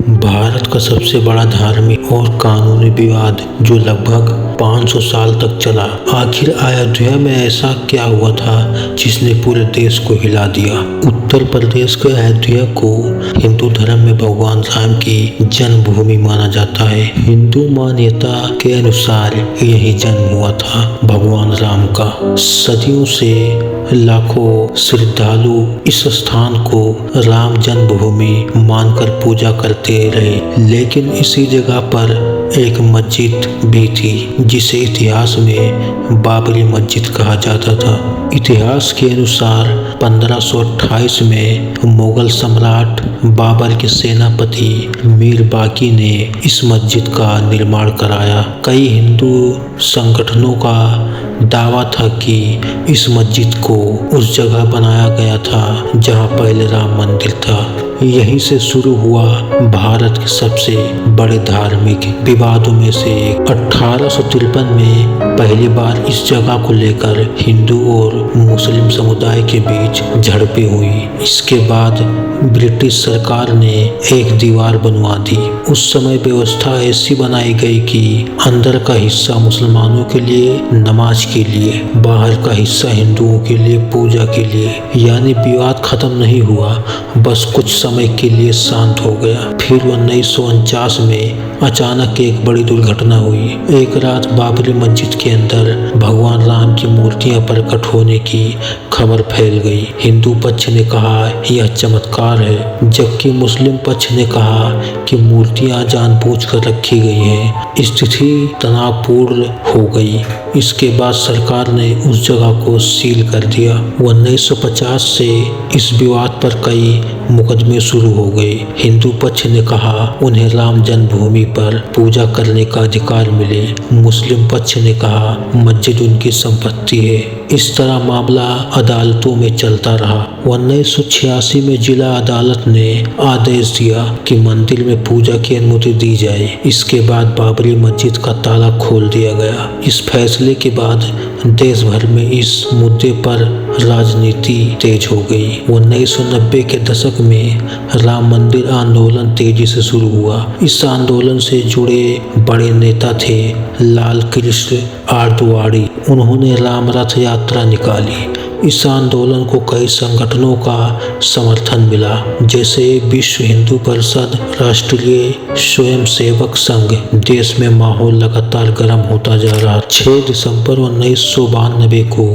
भारत का सबसे बड़ा धार्मिक और कानूनी विवाद जो लगभग 500 साल तक चला। आखिर अयोध्या में ऐसा क्या हुआ था जिसने पूरे देश को हिला दिया। उत्तर प्रदेश के अयोध्या को हिंदू धर्म में भगवान राम की जन्मभूमि माना जाता है। हिंदू मान्यता के अनुसार यही जन्म हुआ था भगवान राम का। सदियों से लाखों श्रद्धालु इस स्थान को राम जन्मभूमि मानकर पूजा करते रहे, लेकिन इसी जगह पर एक मस्जिद भी थी जिसे इतिहास में बाबरी मस्जिद कहा जाता था। इतिहास के अनुसार 1528 में मुगल सम्राट बाबर के सेनापति मीर बाकी ने इस मस्जिद का निर्माण कराया। कई हिंदू संगठनों का दावा था कि इस मस्जिद को उस जगह बनाया गया था जहां पहले राम मंदिर था। यहीं से शुरू हुआ भारत के सबसे बड़े धार्मिक विवादों में से एक। 1853 में पहली बार इस जगह को लेकर हिंदू और मुस्लिम समुदाय के बीच झड़पें हुई। इसके बाद ब्रिटिश सरकार ने एक दीवार बनवा दी। उस समय व्यवस्था ऐसी बनाई गई कि अंदर का हिस्सा मुसलमानों के लिए नमाज के लिए, बाहर का हिस्सा हिंदुओं के लिए पूजा के लिए। यानी विवाद खत्म नहीं हुआ, बस कुछ समय के लिए शांत हो गया। फिर 1949 में अचानक एक बड़ी दुर्घटना हुई। एक रात बाबरी मस्जिद के अंदर भगवान राम की मूर्तियां प्रकट होने की खबर फैल गई। हिंदू पक्ष ने कहा यह चमत्कार है, जबकि मुस्लिम पक्ष ने कहा कि मूर्तियां जानबूझकर रखी गई हैं। स्थिति तनावपूर्ण हो गई। इसके बाद सरकार ने उस जगह को सील कर दिया। 1950 से इस विवाद पर कई मुकदमे शुरू हो गए। हिंदू पक्ष ने कहा उन्हें राम जन्मभूमि पर पूजा करने का अधिकार मिले। मुस्लिम पक्ष ने कहा मस्जिद उनकी संपत्ति है। इस तरह मामला अदालतों में चलता रहा। 1986 में जिला अदालत ने आदेश दिया कि मंदिर में पूजा की अनुमति दी जाए। इसके बाद बाबरी मस्जिद का ताला खोल दिया गया। इस फैसले के बाद देश भर में इस मुद्दे पर राजनीति तेज हो गई। 1990 के दशक में राम मंदिर आंदोलन तेजी से शुरू हुआ। इस आंदोलन से जुड़े बड़े नेता थे लाल कृष्ण आडवाणी। उन्होंने राम रथ यात्रा निकाली। इस आंदोलन को कई संगठनों का समर्थन मिला, जैसे विश्व हिंदू परिषद, राष्ट्रीय स्वयंसेवक संघ। देश में माहौल लगातार गर्म होता जा रहा। 6 दिसंबर 1992 को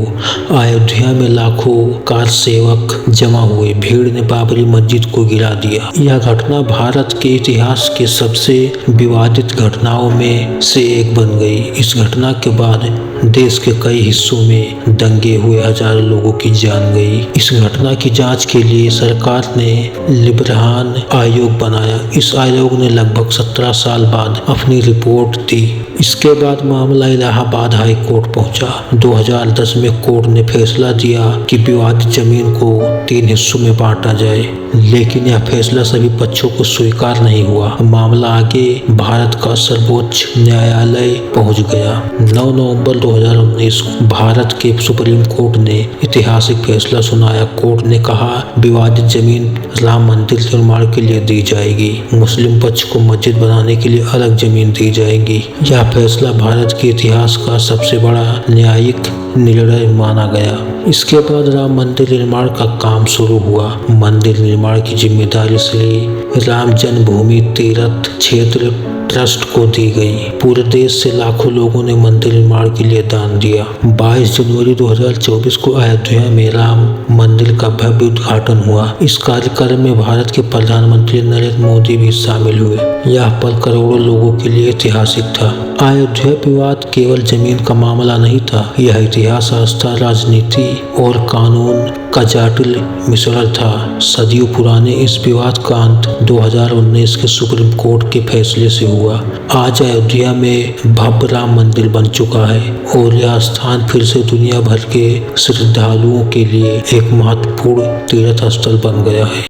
अयोध्या में लाखों कार सेवक जमा हुए। भीड़ ने बाबरी मस्जिद को गिरा दिया। यह घटना भारत के इतिहास के सबसे विवादित घटनाओं में से एक बन गई। इस घटना के बाद देश के कई हिस्सों में दंगे हुए, हजारों लोगों की जान गई। इस घटना की जांच के लिए सरकार ने लिबरान आयोग बनाया। इस आयोग ने लगभग 17 साल बाद अपनी रिपोर्ट दी। इसके बाद मामला इलाहाबाद हाई कोर्ट पहुंचा। 2010 में कोर्ट ने फैसला दिया कि विवादित जमीन को 3 हिस्सों में बांटा जाए, लेकिन यह फैसला सभी पक्षों को स्वीकार नहीं हुआ। मामला आगे भारत का सर्वोच्च न्यायालय पहुंच गया। 9 नवंबर 2019 भारत के सुप्रीम कोर्ट ने ऐतिहासिक फैसला सुनाया। कोर्ट ने कहा विवादित जमीन राम मंदिर निर्माण के लिए दी जाएगी। मुस्लिम पक्ष को मस्जिद बनाने के लिए अलग जमीन दी जाएगी। यह फैसला भारत के इतिहास का सबसे बड़ा न्यायिक निर्णय माना गया। इसके बाद राम मंदिर निर्माण का काम शुरू हुआ। मंदिर निर्माण की जिम्मेदारी श्री राम जन्मभूमि तीर्थ क्षेत्र ट्रस्ट को दी गई। पूरे देश से लाखों लोगों ने मंदिर निर्माण के लिए दान दिया। 22 जनवरी 2024 को अयोध्या में राम मंदिर का भव्य उद्घाटन हुआ। इस कार्यक्रम में भारत के प्रधानमंत्री नरेंद्र मोदी भी शामिल हुए। यह पल करोड़ों लोगों के लिए ऐतिहासिक था। अयोध्या विवाद केवल जमीन का मामला नहीं था, यह इतिहास, आस्था, राजनीति और कानून का जटिल मिश्रण था। सदियों पुराने इस विवाद का अंत 2019 के सुप्रीम कोर्ट के फैसले से हुआ। आज अयोध्या में भव्य राम मंदिर बन चुका है और यह स्थान फिर से दुनिया भर के श्रद्धालुओं के लिए एक महत्वपूर्ण तीर्थ स्थल बन गया है।